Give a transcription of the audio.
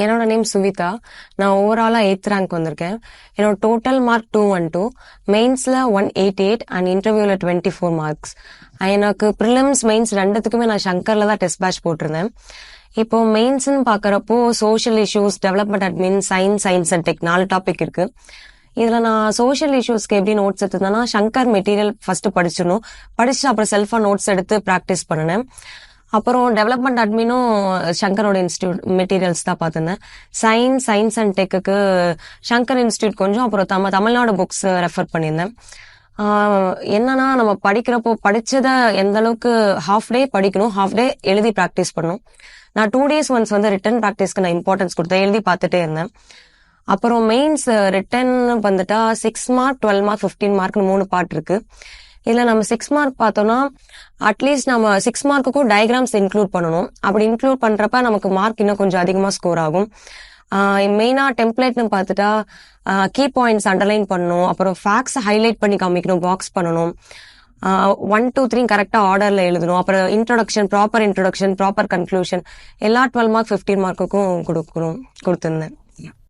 என்னோட நேம் சுவிதா. நான் ஓவராலா 8th ரேங்க் வந்திருக்கேன். என்னோட டோட்டல் மார்க் 212, மெயின்ஸ்ல 188 அண்ட் இன்டர்வியூல 24 மார்க்ஸ். எனக்கு ப்ரிலிம்ஸ் மெயின்ஸ் ரெண்டுத்துக்குமே நான் சங்கர்ல தான் டெஸ்ட் பேட்ச் போட்டிருந்தேன். இப்போ மெயின்ஸ்ன்னு பாக்குறப்போ social issues, development admin, science and tech 4 topic இருக்கு. இதுல நான் சோஷியல் இஷ்யூஸ்க்கு எப்படி நோட்ஸ் எடுத்தேன்னா, சங்கர் மெட்டீரியல் ஃபர்ஸ்ட் படிச்சிடணும், படிச்சுட்டு அப்புறம் செல்ஃபா நோட்ஸ் எடுத்து ப்ராக்டிஸ் பண்ணினேன். அப்புறம் டெவலப்மெண்ட் அட்மினும் சங்கரோட இன்ஸ்டியூட் மெட்டீரியல்ஸ் தான் பார்த்துருந்தேன். சயின்ஸ் அண்ட் டெக்குக்கு சங்கர் இன்ஸ்டியூட் கொஞ்சம், அப்புறம் தமிழ்நாடு புக்ஸ் ரெஃபர் பண்ணியிருந்தேன். என்னன்னா, நம்ம படிக்கிறப்போ படிச்சதை எந்த அளவுக்கு ஹாஃப் டே படிக்கணும், ஹாஃப் டே எழுதி ப்ராக்டிஸ் பண்ணணும். நான் 2 days ஒன்ஸ் ரிட்டன் ப்ராக்டிஸ்க்கு நான் இம்பார்ட்டன்ஸ் கொடுத்தேன், எழுதி பார்த்துட்டே இருந்தேன். அப்புறம் மெயின்ஸ் ரிட்டன் வந்துட்டா 6 மார்க், 12 மார்க், 15 மார்க்னு 3 பார்ட் இருக்கு. இதுல நம்ம 6 மார்க் பார்த்தோம்னா அட்லீஸ்ட் நம்ம 6 மார்க்குக்கும் டயக்ராம்ஸ் இன்க்ளூட் பண்ணணும். அப்படி இன்க்ளூட் பண்றப்ப நமக்கு மார்க் இன்னும் கொஞ்சம் அதிகமா ஸ்கோர் ஆகும். மெயினா டெம்ப்ளேட்னு பார்த்துட்டா கீ பாயிண்ட்ஸ் அண்டர்லைன் பண்ணணும், அப்புறம் ஃபேக்ட்ஸ் ஹைலைட் பண்ணி காமிக்கணும், பாக்ஸ் பண்ணணும், 1 2 3 கரெக்டா ஆர்டர்ல எழுதணும், அப்புறம் இன்ட்ரோடக்ஷன், ப்ராப்பர் கன்க்ளூஷன், எல்லா 12 மார்க் 15 மார்க்குக்கும் கொடுத்திருந்தேன்.